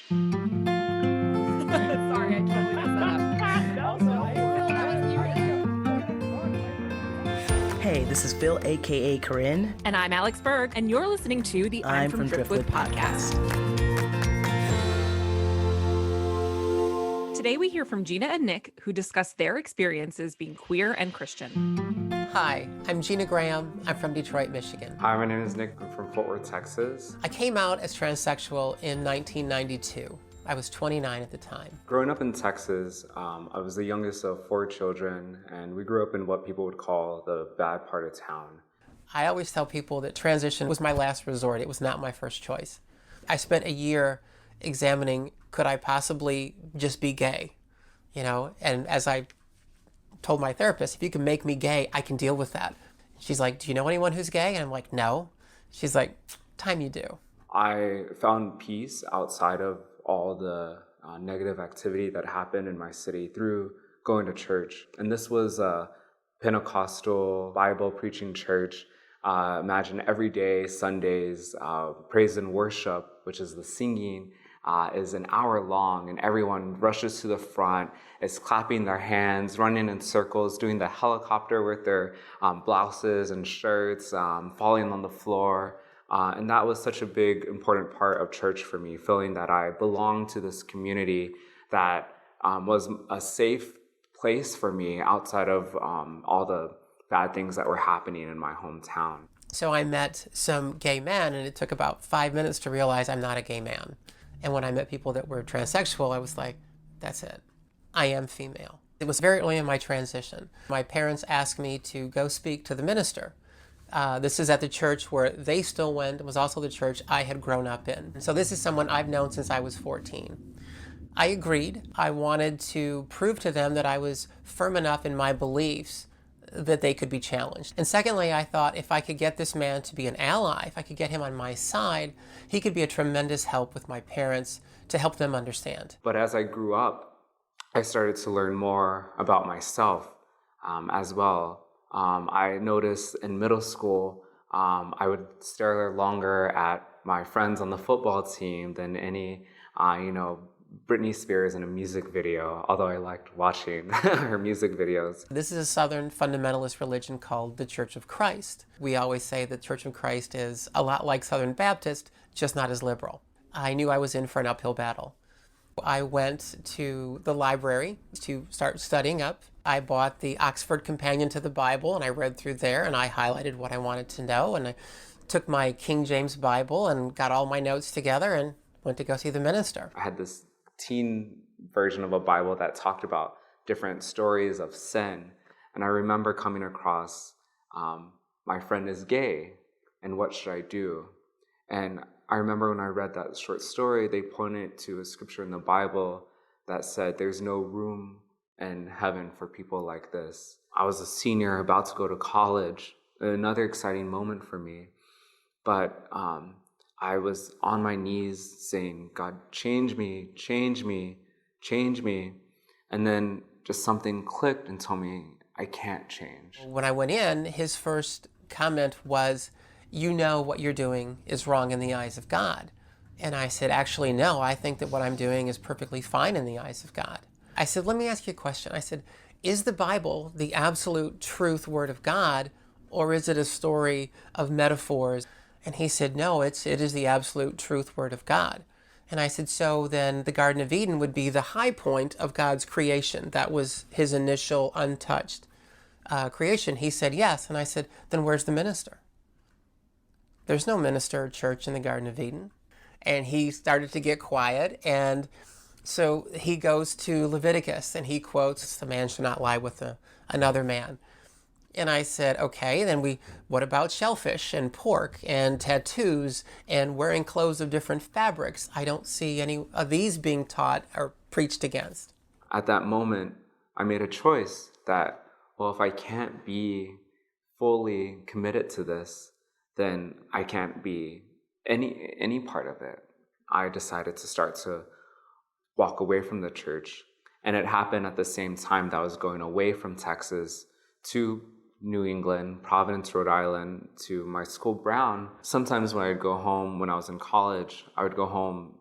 Sorry, I totally messed that up. Also, Hey, this is Phil, aka Corinne. and I'm Alex Berg, and you're listening to the I'm from Driftwood podcast. Today we hear from Gina and Nick, who discuss their experiences being queer and Christian. Hi, I'm Gina Graham. I'm from Detroit, Michigan. Hi, my name is Nick. I'm from Fort Worth, Texas. I came out as transsexual in 1992. I was 29 at the time. Growing up in Texas, I was the youngest of 4 children, and we grew up in what people would call the bad part of town. I always tell people that transition was my last resort. It was not my first choice. I spent a year examining, could I possibly just be gay? And as I told my therapist, if you can make me gay, I can deal with that. She's like, do you know anyone who's gay? And I'm like, no. She's like, time you do. I found peace outside of all the negative activity that happened in my city through going to church. And this was a Pentecostal Bible preaching church. Imagine every day, Sundays, praise and worship, which is the singing, is an hour long, and everyone rushes to the front, is clapping their hands, running in circles, doing the helicopter with their blouses and shirts, falling on the floor. And that was such a big, important part of church for me, feeling that I belonged to this community that was a safe place for me outside of all the bad things that were happening in my hometown. So I met some gay men, and it took about 5 minutes to realize I'm not a gay man. And when I met people that were transsexual, I was like, that's it. I am female. It was very early in my transition. My parents asked me to go speak to the minister. This is at the church where they still went. It was also the church I had grown up in. So this is someone I've known since I was 14. I agreed. I wanted to prove to them that I was firm enough in my beliefs that they could be challenged. And secondly, I thought if I could get this man to be an ally, if I could get him on my side, he could be a tremendous help with my parents to help them understand. But as I grew up, I started to learn more about myself as well. I noticed in middle school, I would stare longer at my friends on the football team than any, Britney Spears in a music video, although I liked watching her music videos. This is a Southern fundamentalist religion called the Church of Christ. We always say the Church of Christ is a lot like Southern Baptist, just not as liberal. I knew I was in for an uphill battle. I went to the library to start studying up. I bought the Oxford Companion to the Bible, and I read through there, and I highlighted what I wanted to know, and I took my King James Bible and got all my notes together and went to go see the minister. I had this teen version of a Bible that talked about different stories of sin, and I remember coming across, my friend is gay, and what should I do? And I remember when I read that short story, they pointed to a scripture in the Bible that said, there's no room in heaven for people like this. I was a senior about to go to college, another exciting moment for me. But I was on my knees saying, God, change me, change me, change me. And then just something clicked and told me I can't change. When I went in, his first comment was, you know what you're doing is wrong in the eyes of God. And I said, actually, no, I think that what I'm doing is perfectly fine in the eyes of God. I said, let me ask you a question. I said, is the Bible the absolute truth word of God, or is it a story of metaphors? And he said, no, it is the absolute truth word of God. And I said, so then the Garden of Eden would be the high point of God's creation. That was his initial untouched creation. He said, yes. And I said, then where's the minister? There's no minister or church in the Garden of Eden. And he started to get quiet. And so he goes to Leviticus and he quotes, the man should not lie with another man. And I said, okay, then what about shellfish and pork and tattoos and wearing clothes of different fabrics? I don't see any of these being taught or preached against. At that moment, I made a choice that, well, if I can't be fully committed to this, then I can't be any part of it. I decided to start to walk away from the church. And it happened at the same time that I was going away from Texas to New England, Providence, Rhode Island, to my school, Brown. Sometimes when I'd go home when I was in college, I would go home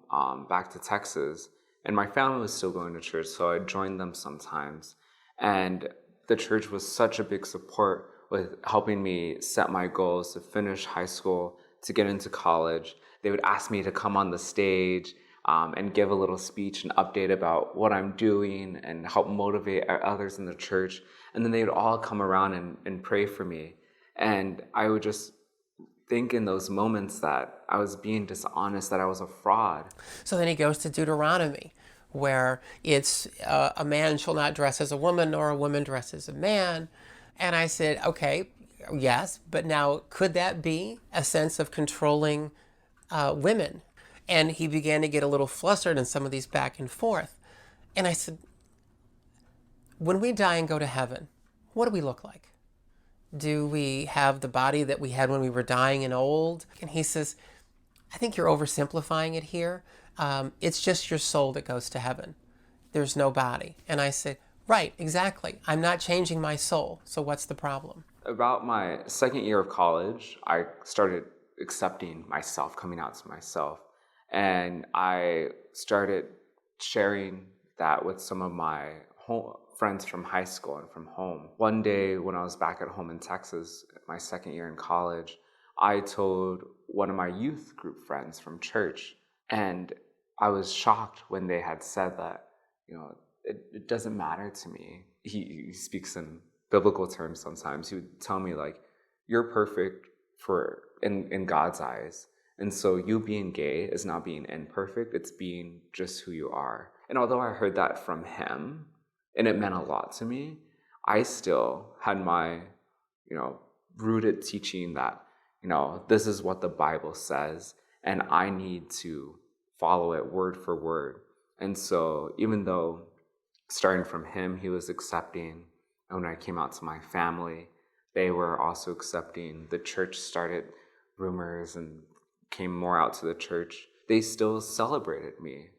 back to Texas, and my family was still going to church, so I'd join them sometimes. And the church was such a big support with helping me set my goals to finish high school, to get into college. They would ask me to come on the stage and give a little speech and update about what I'm doing and help motivate others in the church. And then they would all come around and pray for me. And I would just think in those moments that I was being dishonest, that I was a fraud. So then he goes to Deuteronomy, where it's a man shall not dress as a woman, nor a woman dress as a man. And I said, okay, yes, but now could that be a sense of controlling women? And he began to get a little flustered in some of these back and forth. And I said, when we die and go to heaven, what do we look like? Do we have the body that we had when we were dying and old? And he says, I think you're oversimplifying it here. It's just your soul that goes to heaven. There's no body. And I said, right, exactly. I'm not changing my soul. So what's the problem? About my second year of college, I started accepting myself, coming out to myself. And I started sharing that with some of my friends from high school and from home. One day when I was back at home in Texas, my second year in college, I told one of my youth group friends from church, and I was shocked when they had said that, it doesn't matter to me. He speaks in biblical terms sometimes. He would tell me, like, you're perfect in God's eyes. And so you being gay is not being imperfect, it's being just who you are. And although I heard that from him, and it meant a lot to me, I still had my, rooted teaching that, this is what the Bible says, and I need to follow it word for word. And so even though starting from him, he was accepting, and when I came out to my family, they were also accepting. The church started rumors and came more out to the church. They still celebrated me.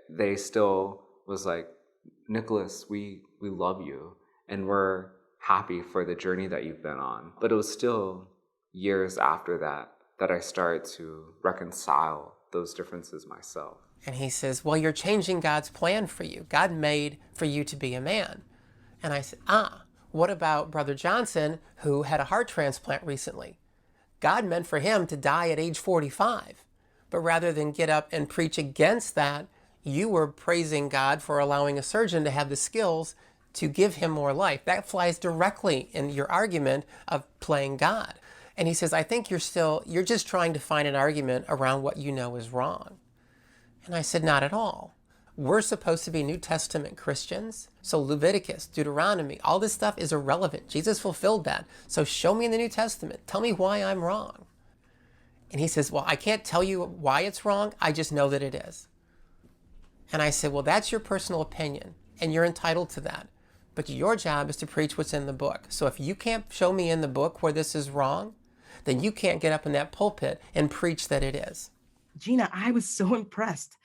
They still was like, Nicholas, we love you, and we're happy for the journey that you've been on. But it was still years after that I started to reconcile those differences myself. And he says, well, you're changing God's plan for you. God made for you to be a man. And I said, what about Brother Johnson, who had a heart transplant recently? God meant for him to die at age 45. But rather than get up and preach against that, you were praising God for allowing a surgeon to have the skills to give him more life. That flies directly in your argument of playing God. And he says, I think you're just trying to find an argument around what you know is wrong. And I said, not at all. We're supposed to be New Testament Christians. So Leviticus, Deuteronomy, all this stuff is irrelevant. Jesus fulfilled that. So show me in the New Testament. Tell me why I'm wrong. And he says, well, I can't tell you why it's wrong. I just know that it is. And I said, well, that's your personal opinion, and you're entitled to that. But your job is to preach what's in the book. So if you can't show me in the book where this is wrong, then you can't get up in that pulpit and preach that it is. Gina, I was so impressed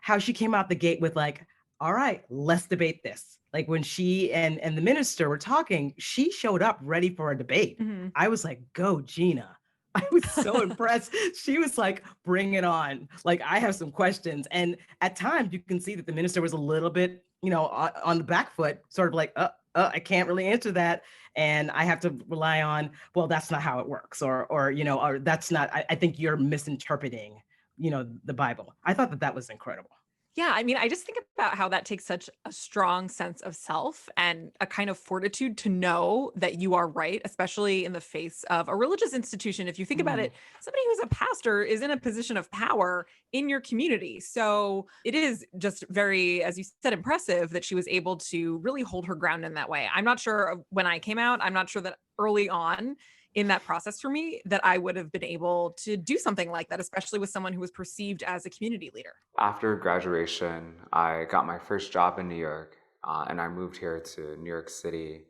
how she came out the gate with like, all right, let's debate this. Like when she and the minister were talking, she showed up ready for a debate. Mhm. I was like, go, Gina. I was so impressed. She was like, bring it on. Like, I have some questions. And at times you can see that the minister was a little bit, on the back foot, sort of like, I can't really answer that. And I have to rely on, well, that's not how it works. Or that's not, I think you're misinterpreting, the Bible. I thought that was incredible. Yeah, I mean, I just think about how that takes such a strong sense of self and a kind of fortitude to know that you are right, especially in the face of a religious institution. If you think about it, somebody who's a pastor is in a position of power in your community. So it is just very, as you said, impressive that she was able to really hold her ground in that way. I'm not sure when I came out, I'm not sure that early on in that process for me that I would have been able to do something like that, especially with someone who was perceived as a community leader. After graduation, I got my first job in New York, and I moved here to New York City,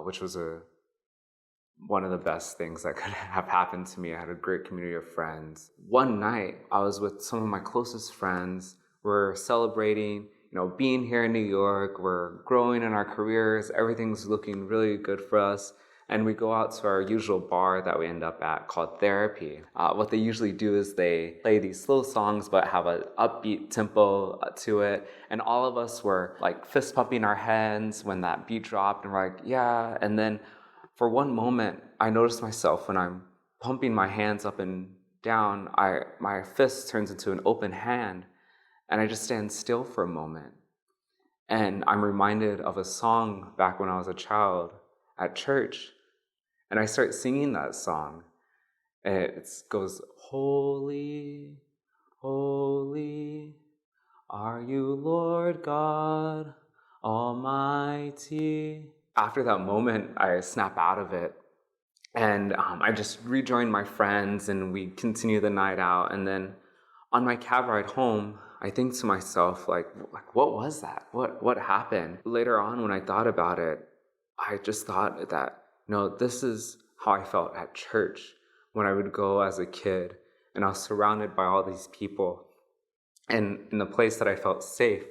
which was one of the best things that could have happened to me. I had a great community of friends. One night, I was with some of my closest friends. We're celebrating, being here in New York. We're growing in our careers. Everything's looking really good for us. and we go out to our usual bar that we end up at called Therapy. What they usually do is they play these slow songs but have an upbeat tempo to it, and all of us were like fist pumping our hands when that beat dropped, and we're like, yeah. And then for one moment, I noticed myself when I'm pumping my hands up and down, my fist turns into an open hand, and I just stand still for a moment. And I'm reminded of a song back when I was a child at church, and I start singing that song. And it goes, holy, holy, are you Lord God Almighty? After that moment, I snap out of it, and I just rejoin my friends, and we continue the night out. And then on my cab ride home, I think to myself, like, what was that? What happened? Later on, when I thought about it, I just thought that, no, this is how I felt at church when I would go as a kid, and I was surrounded by all these people. And in the place that I felt safe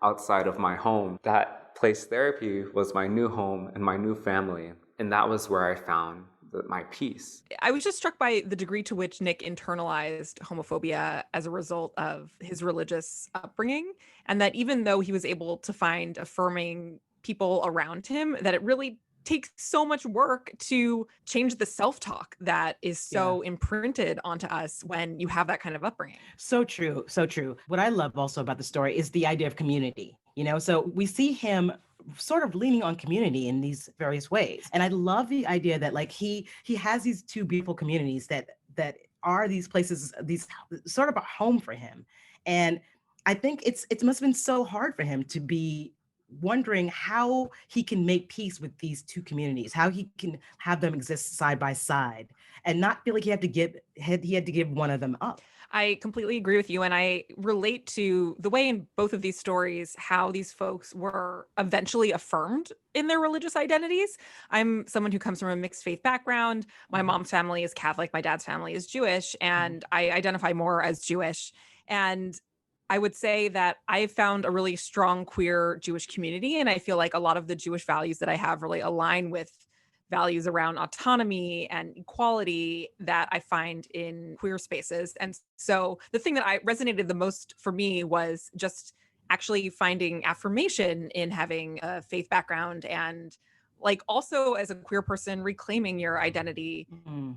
outside of my home, that place, Therapy, was my new home and my new family. And that was where I found my peace. I was just struck by the degree to which Nick internalized homophobia as a result of his religious upbringing, and that even though he was able to find affirming people around him, that it really takes so much work to change the self-talk that is so imprinted onto us when you have that kind of upbringing. So true. So true. What I love also about the story is the idea of community, so we see him sort of leaning on community in these various ways. And I love the idea that like he has these two beautiful communities that are these places, these sort of a home for him. And I think it must have been so hard for him to be wondering how he can make peace with these two communities, how he can have them exist side by side and not feel like he had to give one of them up. I completely agree with you. And I relate to the way in both of these stories, how these folks were eventually affirmed in their religious identities. I'm someone who comes from a mixed faith background. My mom's family is Catholic. My dad's family is Jewish, and I identify more as Jewish. And I would say that I've found a really strong queer Jewish community. And I feel like a lot of the Jewish values that I have really align with values around autonomy and equality that I find in queer spaces. And so the thing that I resonated the most for me was just actually finding affirmation in having a faith background, and like also as a queer person reclaiming your identity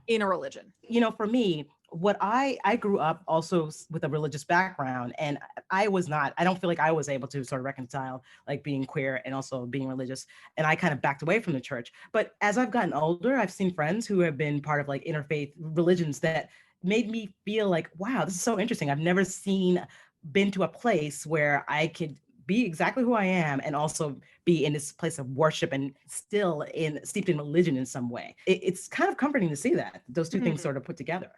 in a religion. For me, what I grew up also with a religious background, and I don't feel like I was able to sort of reconcile like being queer and also being religious. And I kind of backed away from the church. But as I've gotten older, I've seen friends who have been part of like interfaith religions that made me feel like, wow, this is so interesting. I've never been to a place where I could be exactly who I am and also be in this place of worship and still steeped in religion in some way. It's kind of comforting to see that those two things sort of put together.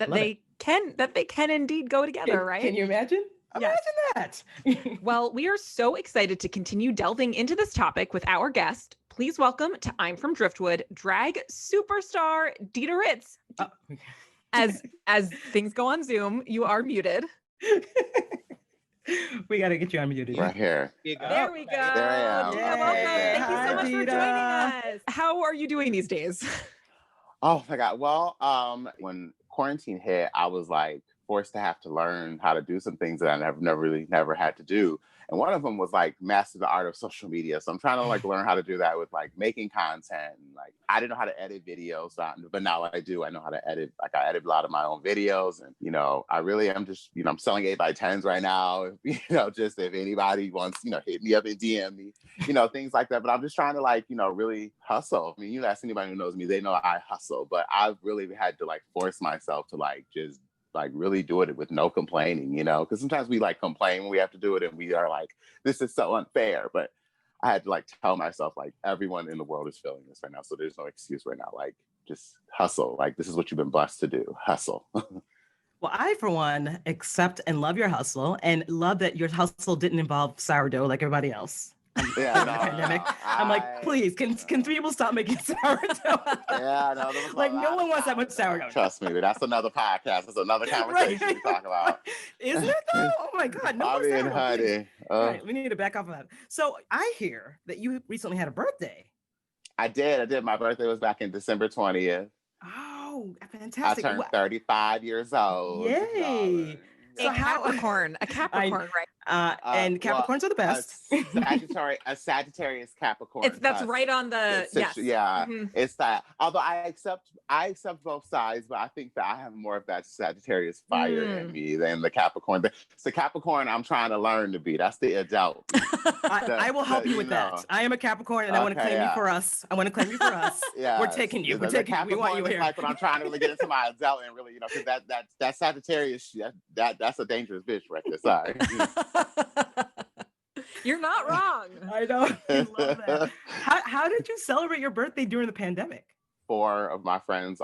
That they can indeed go together, right? Can you imagine? Yes. Imagine that. Well, we are so excited to continue delving into this topic with our guest. Please welcome to I'm from Driftwood drag superstar Dida Ritz. As things go on Zoom, you are muted. We got to get you unmuted. Right here. There we go. There I am. Dida, welcome. Thank you so much for Dida. joining us. How are you doing these days? Oh my God. Well, when quarantine hit, I was like forced to have to learn how to do some things that I never had to do. And one of them was like master the art of social media. So I'm trying to like learn how to do that with like making content. And like I didn't know how to edit videos, but now I do. I know how to edit. Like I edit a lot of my own videos, and I really am just I'm selling 8x10s right now. Just if anybody wants hit me up and DM me, things like that. But I'm just trying to like really hustle. I mean, ask anybody who knows me, they know I hustle. But I've really had to like force myself to like just like really do it with no complaining, because sometimes we like complain when we have to do it and we are like, this is so unfair. But I had to like tell myself like everyone in the world is feeling this right now. So there's no excuse right now. Like just hustle. Like this is what you've been blessed to do. Hustle. Well, I, for one, accept and love your hustle and love that your hustle didn't involve sourdough like everybody else. Yeah, pandemic. I'm like, please, can people stop making sourdough? Yeah, no, like no one wants that much sourdough. Trust me, that's another podcast. That's another conversation we talk about. Isn't it though? Oh my God, no more sourdough. Honey. All right, we need to back off of that. So I hear that you recently had a birthday. I did. My birthday was back in December 20th. Oh, I fantastic. turned 35 years old. Yay. A So how Capricorn, a Capricorn, right? and Well, Capricorns are the best. a Sagittarius Capricorn. That's right on the yes. Yeah, Mhm. it's that. Although I accept both sides, but I think that I have more of that Sagittarius fire in me than the Capricorn. It's the Capricorn I'm trying to learn to be. That's the adult. I will help you with that. I am a Capricorn, and I want to claim you for us. I want to claim you for us. Yeah, we're taking you. We're taking you. We want you here. Like when I'm trying to really get into my adult and really, because that Sagittarius, that's a dangerous bitch right there. Sorry. You're not wrong. I know. I love that. How did you celebrate your birthday during the pandemic? 4 of my friends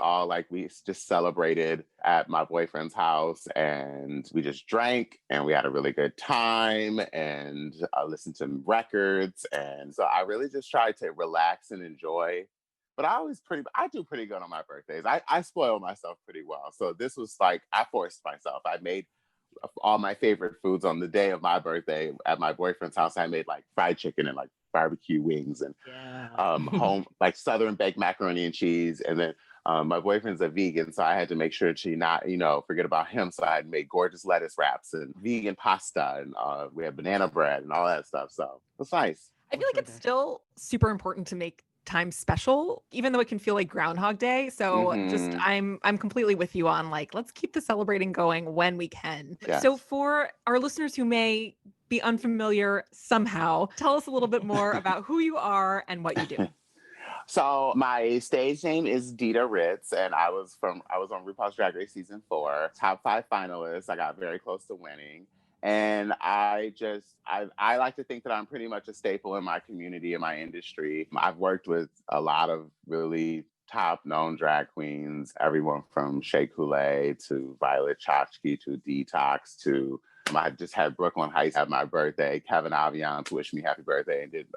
we just celebrated at my boyfriend's house, and we just drank and we had a really good time and listened to records. And so I really just tried to relax and enjoy. But I do pretty good on my birthdays. I spoil myself pretty well. So this was like, I forced myself. I made all my favorite foods on the day of my birthday at my boyfriend's house. I made like fried chicken and like barbecue wings and home like Southern baked macaroni and cheese. And then my boyfriend's a vegan, so I had to make sure to not, forget about him. So I had made gorgeous lettuce wraps and vegan pasta, and we had banana bread and all that stuff. So it was nice. I feel like it's still super important to make time special, even though it can feel like Groundhog Day. So just I'm completely with you on like, let's keep the celebrating going when we can. Yes. So for our listeners who may be unfamiliar somehow, tell us a little bit more about who you are and what you do. So my stage name is Dida Ritz, and I was on RuPaul's Drag Race season 4, top 5 finalists. I got very close to winning. And I like to think that I'm pretty much a staple in my community, in my industry. I've worked with a lot of really top known drag queens, everyone from Shea Coulee to Violet Chachki to Detox to I just had Brooklyn Heights at my birthday. Kevin Aviance wished me happy birthday and did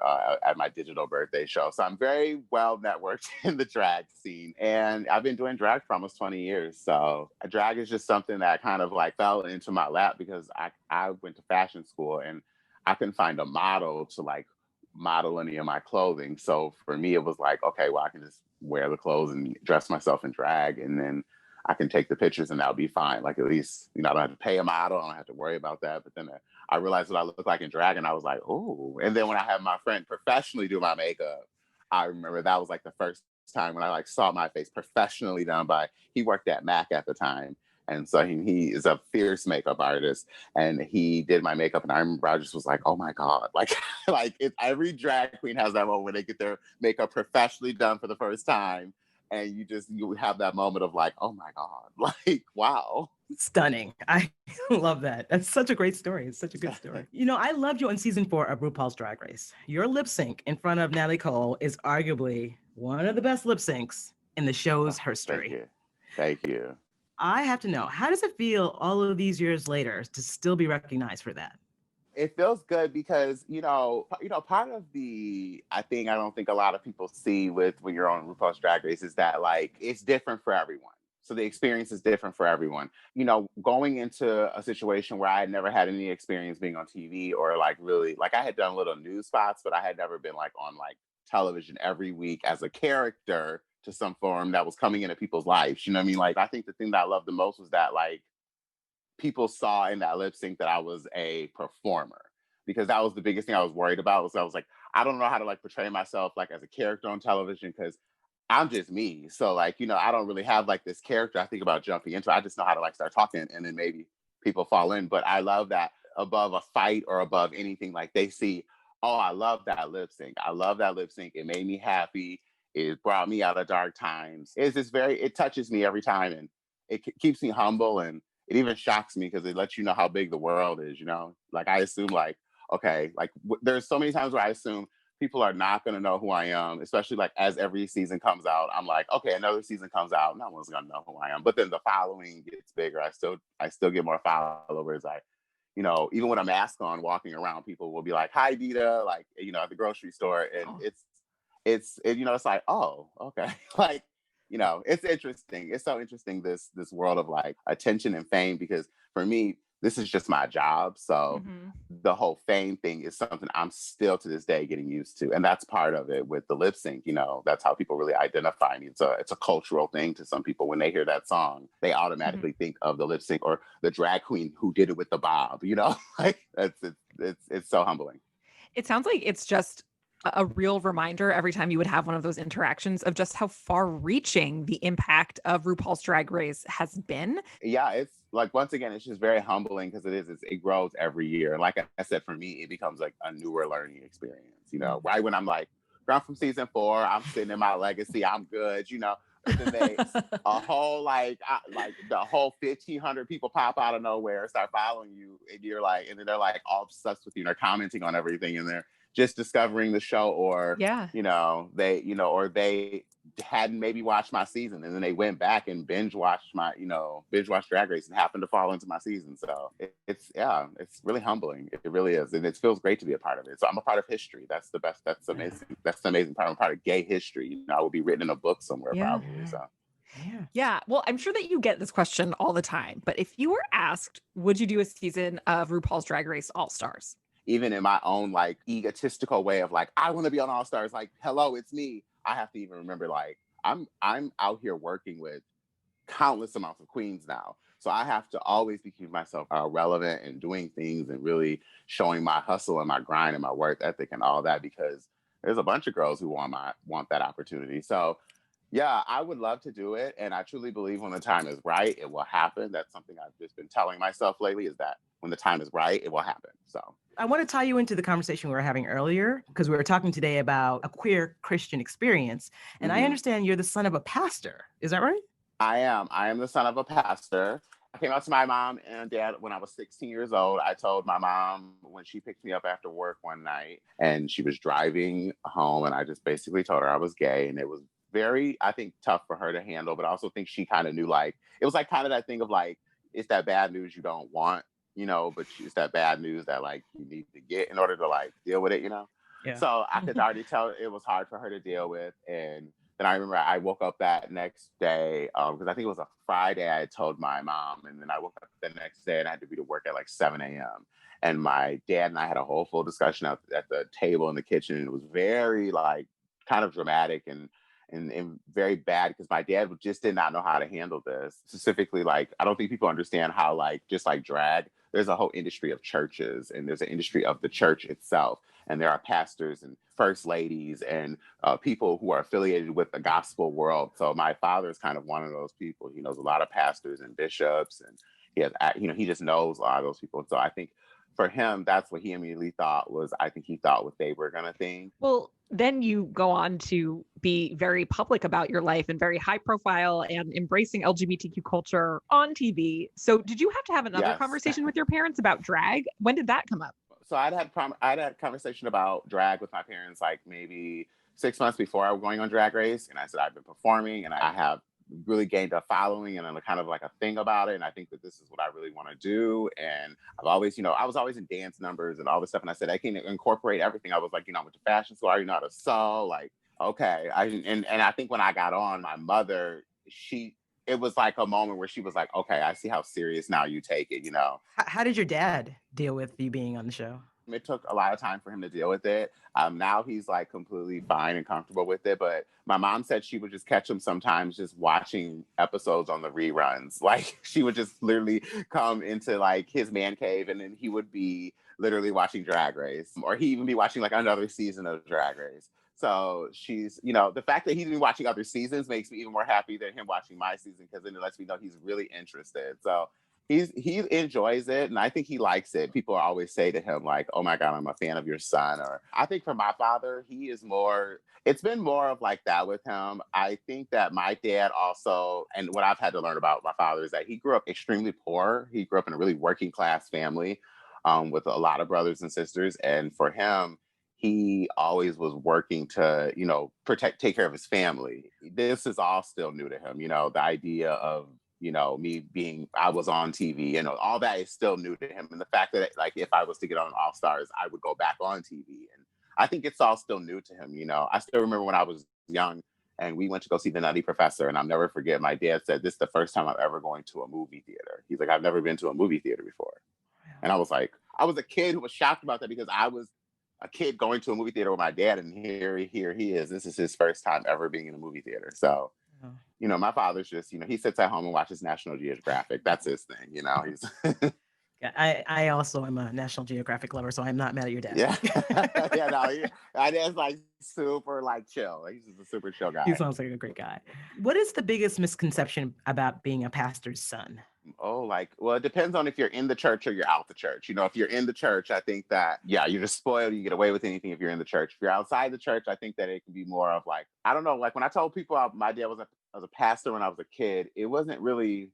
at my digital birthday show. So I'm very well networked in the drag scene. And I've been doing drag for almost 20 years. So drag is just something that kind of like fell into my lap because I went to fashion school and I couldn't find a model to like model any of my clothing. So for me, it was like, okay, well, I can just wear the clothes and dress myself in drag, and then I can take the pictures and that'll be fine. Like, at least, I don't have to pay a model. I don't have to worry about that. But then I realized what I look like in drag, and I was like, oh. And then when I had my friend professionally do my makeup, I remember that was like the first time when I like saw my face professionally done by, he worked at MAC at the time. And so he is a fierce makeup artist, and he did my makeup. And I remember I just was like, oh my God, like, every drag queen has that moment when they get their makeup professionally done for the first time. And you have that moment of like, oh my God, like, wow. Stunning. I love that. That's such a great story. It's such a good story. I loved you on season 4 of RuPaul's Drag Race. Your lip sync in front of Natalie Cole is arguably one of the best lip syncs in the show's history. Thank you. I have to know, how does it feel all of these years later to still be recognized for that? It feels good because, part of I don't think a lot of people see with when you're on RuPaul's Drag Race is that like, it's different for everyone. So the experience is different for everyone. Going into a situation where I had never had any experience being on TV or like really, like I had done little news spots, but I had never been like on like television every week as a character to some form that was coming into people's lives. You know what I mean? Like, I think the thing that I loved the most was that like, people saw in that lip sync that I was a performer, because that was the biggest thing I was worried about. I was like, I don't know how to like portray myself like as a character on television because I'm just me. So like, I don't really have like this character I think about jumping into. I just know how to like start talking and then maybe people fall in. But I love that above a fight or above anything, like they see, oh, I love that lip sync. I love that lip sync. It made me happy. It brought me out of dark times. It touches me every time, and it keeps me humble, and it even shocks me because it lets you know how big the world is, Like I assume like, okay, like there's so many times where I assume people are not going to know who I am, especially like as every season comes out. I'm like, okay, another season comes out, no one's going to know who I am. But then the following gets bigger. I still get more followers. Even with a mask on walking around, people will be like, hi, Dida, like, at the grocery store. And it's like, oh, okay. Like, it's interesting. It's so interesting, this world of like attention and fame, because for me, this is just my job. So the whole fame thing is something I'm still to this day getting used to. And that's part of it with the lip sync, that's how people really identify me. It's a cultural thing to some people. When they hear that song, they automatically think of the lip sync or the drag queen who did it with the bob, like it's so humbling. It sounds like it's just a real reminder every time you would have one of those interactions of just how far reaching the impact of RuPaul's Drag Race has been. Yeah, it's like, once again, it's just very humbling because it grows every year. And like I said, for me, it becomes like a newer learning experience, right when I'm like, ground from season 4, I'm sitting in my legacy, I'm good, but then a whole like the whole 1,500 people pop out of nowhere, start following you, and you're like, and then they're like all obsessed with you, and they're commenting on everything, and they're just discovering the show, or they hadn't maybe watched my season, and then they went back and binge watched Drag Race and happened to fall into my season. So it's really humbling. It really is, and it feels great to be a part of it. So I'm a part of history. That's the best. That's amazing. That's the amazing part. I'm a part of gay history. I will be written in a book somewhere probably. So. Yeah. Well, I'm sure that you get this question all the time, but if you were asked, would you do a season of RuPaul's Drag Race All Stars? Even in my own like egotistical way of like, I want to be on All Stars, like, hello, it's me. I have to even remember, like, I'm out here working with countless amounts of queens now. So I have to always be keeping myself relevant and doing things and really showing my hustle and my grind and my work ethic and all that, because there's a bunch of girls who want that opportunity. So yeah, I would love to do it. And I truly believe when the time is right, it will happen. That's something I've just been telling myself lately, is that when the time is right, it will happen. So I want to tie you into the conversation we were having earlier, because we were talking today about a queer Christian experience. And I understand you're the son of a pastor. Is that right? I am. I am the son of a pastor. I came out to my mom and dad when I was 16 years old. I told my mom when she picked me up after work one night, and she was driving home, and I just basically told her I was gay. And it was very, I think, tough for her to handle, but I also think she kind of knew, like, it was like kind of that thing of like, it's that bad news you don't want, but it's that bad news that like you need to get in order to like deal with it, Yeah. So I could already tell it was hard for her to deal with. And then I remember I woke up that next day, because I think it was a Friday, I had told my mom, and then I woke up the next day and I had to be to work at like 7 a.m. And my dad and I had a whole full discussion at the table in the kitchen. And it was very like kind of dramatic and very bad, because my dad just did not know how to handle this. Specifically, like, I don't think people understand how, like, just like drag, there's a whole industry of churches, and there's an industry of the church itself. And there are pastors and first ladies and people who are affiliated with the gospel world. So my father is kind of one of those people. He knows a lot of pastors and bishops, and he just knows a lot of those people. So I think for him, that's what he immediately thought was, I think he thought what they were going to think. Well, then you go on to be very public about your life and very high profile and embracing LGBTQ culture on TV. So did you have to have another conversation with your parents about drag? When did that come up? So I'd had a conversation about drag with my parents like maybe 6 months before I was going on Drag Race. And I said, I've been performing and I have really gained a following and a kind of like a thing about it. And I think that this is what I really want to do. And I've always, I was always in dance numbers and all this stuff. And I said, I can incorporate everything. I was like, I went to fashion school. I already know how to sew. Like, okay. And I think when I got on, my mother, it was like a moment where she was like, okay, I see how serious now you take it, How did your dad deal with you being on the show? It took a lot of time for him to deal with it. Now he's like completely fine and comfortable with it. But my mom said she would just catch him sometimes just watching episodes on the reruns. Like she would just literally come into like his man cave and then he would be literally watching Drag Race, or he even be watching like another season of Drag Race. So she's, the fact that he's been watching other seasons makes me even more happy than him watching my season, because then it lets me know he's really interested. So he enjoys it, and I think he likes it. People always say to him like, oh my God, I'm a fan of your son. Or I think for my father, it's been more of like that with him. I think that my dad also, and what I've had to learn about my father is that he grew up extremely poor. He grew up in a really working class family with a lot of brothers and sisters. And for him, he always was working to, take care of his family. This is all still new to him, the idea of, I was on TV, all that is still new to him. And the fact that like, if I was to get on All Stars, I would go back on TV. And I think it's all still new to him. I still remember when I was young and we went to go see The Nutty Professor. And I'll never forget, my dad said, this is the first time I'm ever going to a movie theater. He's like, I've never been to a movie theater before. And I was like, I was a kid who was shocked about that because I was a kid going to a movie theater with my dad, and here he is. This is his first time ever being in a movie theater. So, Oh. my father's just, he sits at home and watches National Geographic. That's his thing, he's Yeah, I also am a National Geographic lover, so I'm not mad at your dad. yeah. Yeah, no, my dad's like super like chill. Like, he's just a super chill guy. He sounds like a great guy. What is the biggest misconception about being a pastor's son? Oh, well, it depends on if you're in the church or you're out the church. If you're in the church, I think that, yeah, you're just spoiled. You get away with anything if you're in the church. If you're outside the church, I think that it can be more of like, I don't know, like when I told people my dad was a pastor when I was a kid, it wasn't really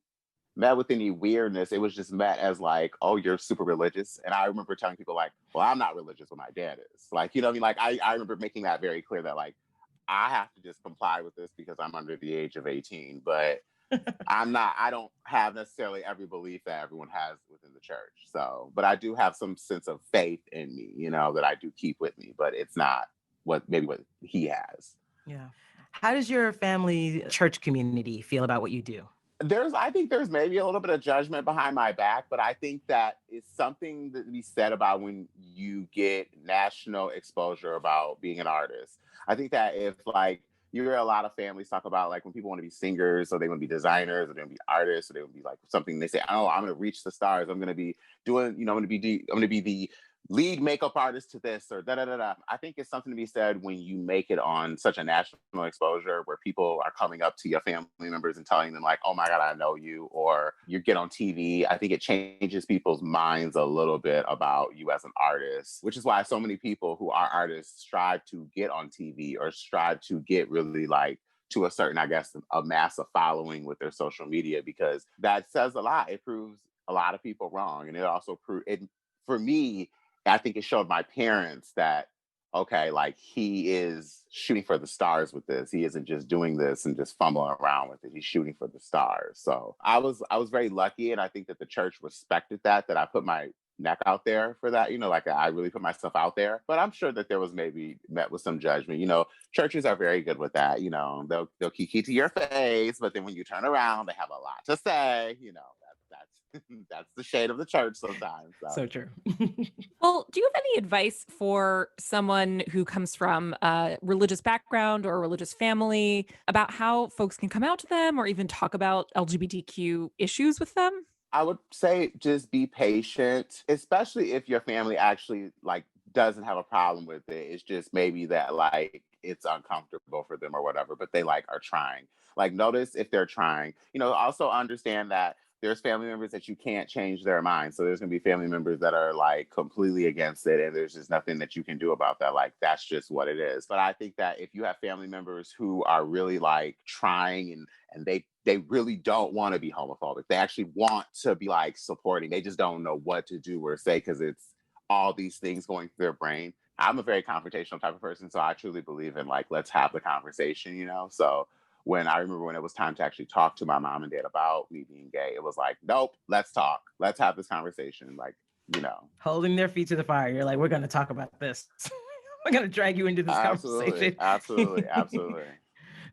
met with any weirdness. It was just met as like, oh, you're super religious. And I remember telling people like, well, I'm not religious, but my dad is. Like, you know what I mean? Like, I remember making that very clear that like, I have to just comply with this because I'm under the age of 18. But I don't have necessarily every belief that everyone has within the church. So, but I do have some sense of faith in me, that I do keep with me, but it's not what he has. Yeah. How does your family church community feel about what you do? I think there's maybe a little bit of judgment behind my back, but I think that it's something to be said about when you get national exposure about being an artist. I think that if like you hear a lot of families talk about like when people want to be singers or they want to be designers or they want to be artists or they want to be like something, they say, oh, I'm going to reach the stars. I'm going to be doing, I'm going to be the lead makeup artist to this or da da da da. I think it's something to be said when you make it on such a national exposure where people are coming up to your family members and telling them like, oh my God, I know you, or you get on TV. I think it changes people's minds a little bit about you as an artist, which is why so many people who are artists strive to get on TV or strive to get really like to a certain, I guess, a massive following with their social media, because that says a lot. It proves a lot of people wrong. And it also for me, I think it showed my parents that, okay, like he is shooting for the stars with this. He isn't just doing this and just fumbling around with it. He's shooting for the stars. So I was very lucky. And I think that the church respected that I put my neck out there for that, like I really put myself out there. But I'm sure that there was maybe met with some judgment. Churches are very good with that. They'll kiki to your face, but then when you turn around, they have a lot to say. That's the shade of the church sometimes. So true. Well, do you have any advice for someone who comes from a religious background or a religious family about how folks can come out to them or even talk about LGBTQ issues with them? I would say just be patient, especially if your family actually like doesn't have a problem with it. It's just maybe that like it's uncomfortable for them or whatever, but they like are trying. Like notice if they're trying. Also understand that there's family members that you can't change their mind. So there's going to be family members that are like completely against it. And there's just nothing that you can do about that. Like, that's just what it is. But I think that if you have family members who are really like trying and they really don't want to be homophobic, they actually want to be like supporting, they just don't know what to do or say because it's all these things going through their brain. I'm a very confrontational type of person. So I truly believe in like, let's have the conversation, So I remember when it was time to actually talk to my mom and dad about me being gay, it was like, nope, let's talk. Let's have this conversation. Like, Holding their feet to the fire. You're like, we're going to talk about this. We're going to drag you into this conversation. Absolutely.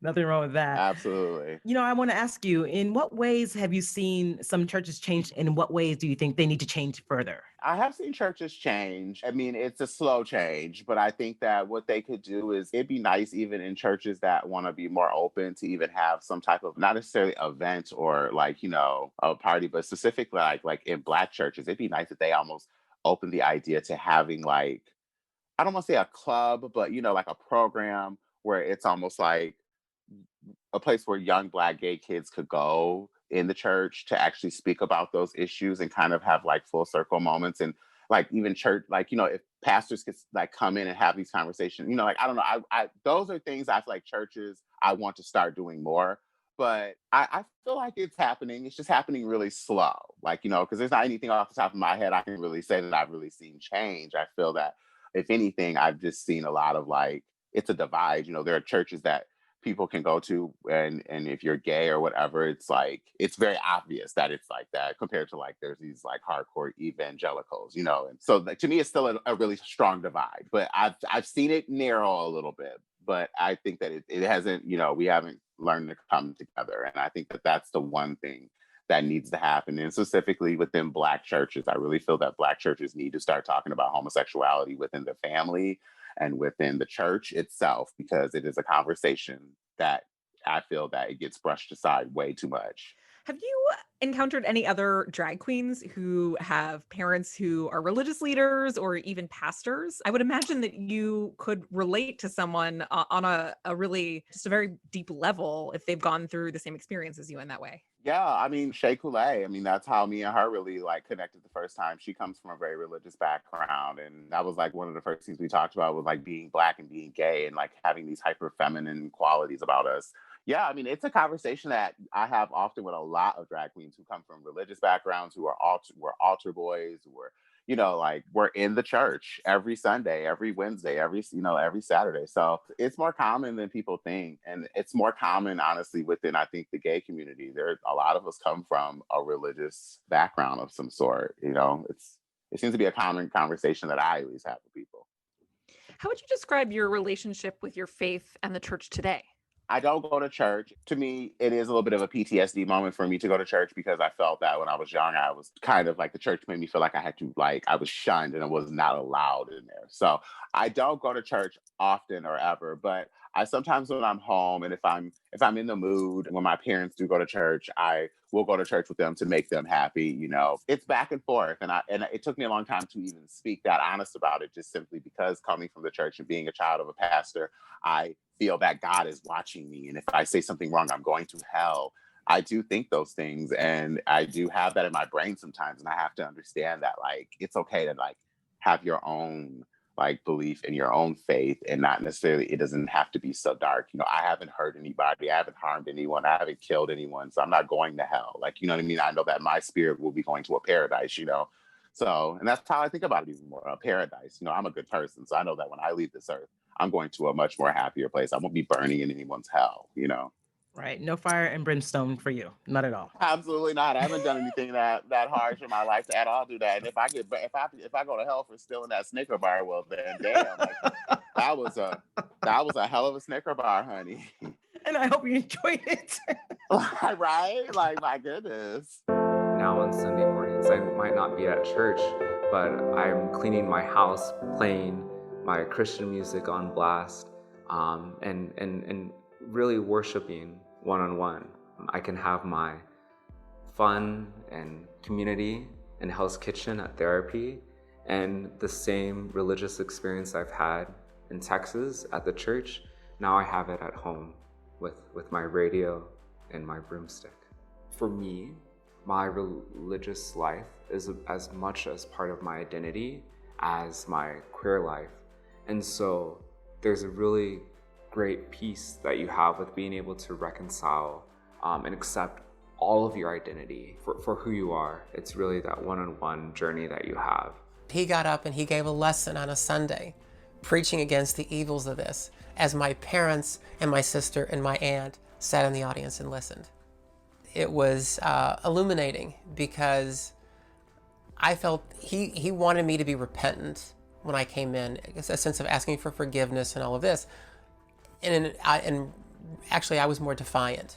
Nothing wrong with that. Absolutely. I want to ask you, in what ways have you seen some churches change? And in what ways do you think they need to change further? I have seen churches change. I mean, it's a slow change, but I think that what they could do is it'd be nice even in churches that want to be more open to even have some type of not necessarily event or like, a party, but specifically like in Black churches, it'd be nice if they almost open the idea to having like, I don't want to say a club, but like a program where it's almost like a place where young Black gay kids could go in the church to actually speak about those issues and kind of have like full circle moments. And like even church, like, if pastors could like come in and have these conversations, like, I don't know, I those are things I feel like churches, I want to start doing more. But I feel like it's happening. It's just happening really slow. Like, because there's not anything off the top of my head I can really say that I've really seen change. I feel that if anything, I've just seen a lot of like, it's a divide. There are churches that people can go to and if you're gay or whatever, it's like it's very obvious that it's like that compared to like there's these like hardcore evangelicals, and so like, to me it's still a really strong divide, but I've seen it narrow a little bit, but I think that it hasn't, we haven't learned to come together, and I think that that's the one thing that needs to happen. And specifically within Black churches, I really feel that Black churches need to start talking about homosexuality within their family and within the church itself, because it is a conversation that I feel that it gets brushed aside way too much. Have you encountered any other drag queens who have parents who are religious leaders or even pastors? I would imagine that you could relate to someone on a really just a very deep level if they've gone through the same experience as you in that way. Yeah, I mean, Shea Coulee, I mean, that's how me and her really like connected the first time. She comes from a very religious background. And that was like one of the first things we talked about was like being Black and being gay and like having these hyper feminine qualities about us. Yeah, I mean, it's a conversation that I have often with a lot of drag queens who come from religious backgrounds, who are altar boys, who are, like we're in the church every Sunday, every Wednesday, every Saturday. So it's more common than people think. And it's more common, honestly, within, I think, the gay community. A lot of us come from a religious background of some sort. It seems to be a common conversation that I at least have with people. How would you describe your relationship with your faith and the church today? I don't go to church. To me, it is a little bit of a PTSD moment for me to go to church, because I felt that when I was young, I was kind of like, the church made me feel like I was shunned and I was not allowed in there. So I don't go to church often or ever, but I sometimes, when I'm home and if I'm in the mood, when my parents do go to church, I will go to church with them to make them happy. It's back and forth. And it took me a long time to even speak that honest about it, just simply because coming from the church and being a child of a pastor, I feel that God is watching me. And if I say something wrong, I'm going to hell. I do think those things. And I do have that in my brain sometimes. And I have to understand that, like, it's okay to like have your own like belief in your own faith, and not necessarily, it doesn't have to be so dark. I haven't hurt anybody. I haven't harmed anyone. I haven't killed anyone. So I'm not going to hell. Like, you know what I mean? I know that my spirit will be going to a paradise, So, and that's how I think about it even more, a paradise. I'm a good person. So I know that when I leave this earth, I'm going to a much more happier place. I won't be burning in anyone's hell, Right. No fire and brimstone for you. Not at all. Absolutely not. I haven't done anything that harsh in my life to at all do that. And if I go to hell for stealing that Snicker bar, well then damn, like, that was a hell of a Snicker bar, honey. And I hope you enjoyed it. Right? Like, my goodness. Now on Sunday mornings, I might not be at church, but I'm cleaning my house, playing my Christian music on blast, and really worshiping one-on-one. I can have my fun and community in Hell's Kitchen at therapy, and the same religious experience I've had in Texas at the church, now I have it at home with my radio and my broomstick. For me, my religious life is as much as part of my identity as my queer life. And so there's a really great peace that you have with being able to reconcile and accept all of your identity for who you are. It's really that one-on-one journey that you have. He got up and he gave a lesson on a Sunday, preaching against the evils of this, as my parents and my sister and my aunt sat in the audience and listened. It was illuminating, because I felt he wanted me to be repentant when I came in, a sense of asking for forgiveness and all of this. And actually, I was more defiant.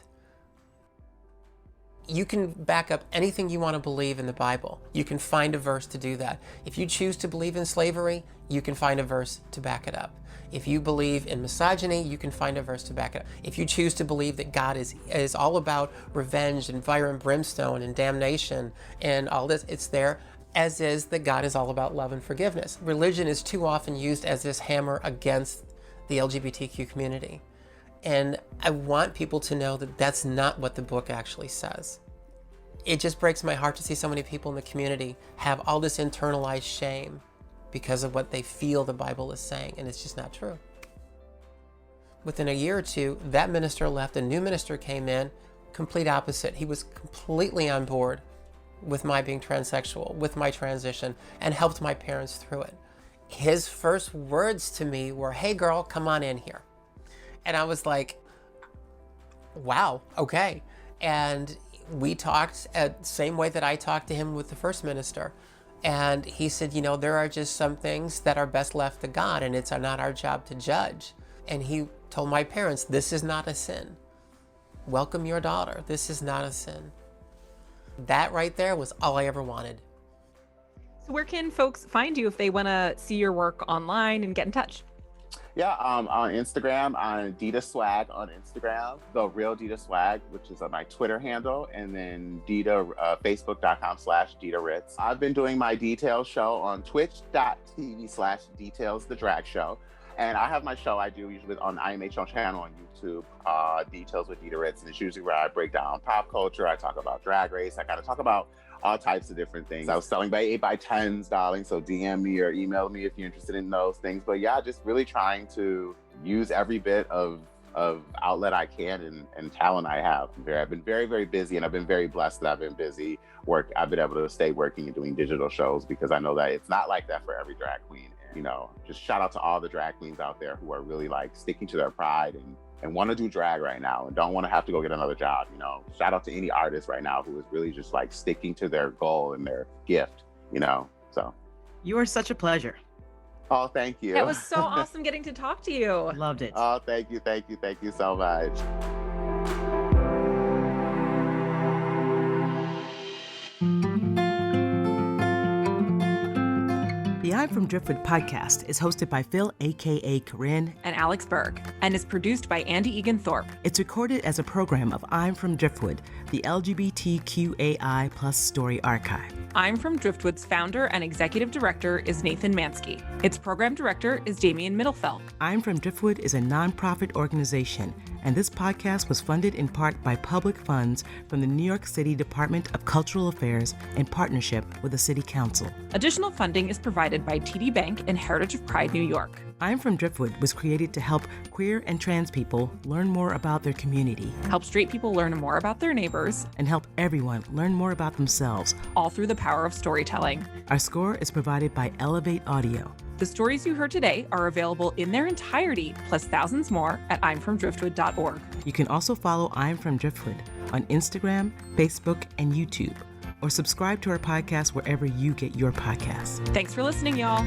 You can back up anything you want to believe in the Bible. You can find a verse to do that. If you choose to believe in slavery, you can find a verse to back it up. If you believe in misogyny, you can find a verse to back it up. If you choose to believe that God is all about revenge and fire and brimstone and damnation and all this, it's there, as is that God is all about love and forgiveness. Religion is too often used as this hammer against the LGBTQ community. And I want people to know that that's not what the book actually says. It just breaks my heart to see so many people in the community have all this internalized shame because of what they feel the Bible is saying, and it's just not true. Within a year or two, that minister left, a new minister came in, complete opposite. He was completely on board with my being transsexual, with my transition, and helped my parents through it. His first words to me were, "Hey girl, come on in here." And I was like, wow, okay. And we talked the same way that I talked to him with the first minister. And he said, there are just some things that are best left to God, and it's not our job to judge. And he told my parents, this is not a sin. Welcome your daughter. This is not a sin. That right there was all I ever wanted. So where can folks find you if they want to see your work online and get in touch? Yeah, on Instagram, on Dida Swag on Instagram, The Real Dida Swag, which is my Twitter handle, and then Facebook.com/Dida Ritz. I've been doing my Details show on Twitch.tv/Details The Drag Show. And I have my show I do usually on IMHO channel on YouTube, Details with Dida Ritz. And it's usually where I break down pop culture. I talk about Drag Race. I kind of talk about all types of different things. I was selling by 8x10s, darling. So DM me or email me if you're interested in those things. But yeah, just really trying to use every bit of outlet I can and talent I have. I've been very, very busy, and I've been very blessed that I've been busy. I've been able to stay working and doing digital shows, because I know that it's not like that for every drag queen. You know, just shout out to all the drag queens out there who are really like sticking to their pride and want to do drag right now and don't want to have to go get another job. You know, shout out to any artist right now who is really just like sticking to their goal and their gift, you know, so. You are such a pleasure. Oh, thank you. It was so awesome getting to talk to you. Loved it. Oh, thank you so much. The I'm from Driftwood podcast is hosted by Phil, aka Corinne, And Alex Berg, and is produced by Andy Egan Thorpe. It's recorded as a program of I'm from Driftwood, the LGBTQAI plus story archive. I'm from Driftwood's founder and executive director is Nathan Mansky. Its program director is Damian Middlefeld. I'm from Driftwood is a nonprofit organization, and this podcast was funded in part by public funds from the New York City Department of Cultural Affairs in partnership with the City Council. Additional funding is provided by TD Bank and Heritage of Pride, New York. I'm from Driftwood was created to help queer and trans people learn more about their community, Help straight people learn more about their neighbors, and help everyone learn more about themselves. all through the power of storytelling. Our score is provided by Elevate Audio. The stories you heard today are available in their entirety, plus thousands more, at imfromdriftwood.org. You can also follow I'm from Driftwood on Instagram, Facebook, and YouTube, or subscribe to our podcast wherever you get your podcasts. Thanks for listening, y'all.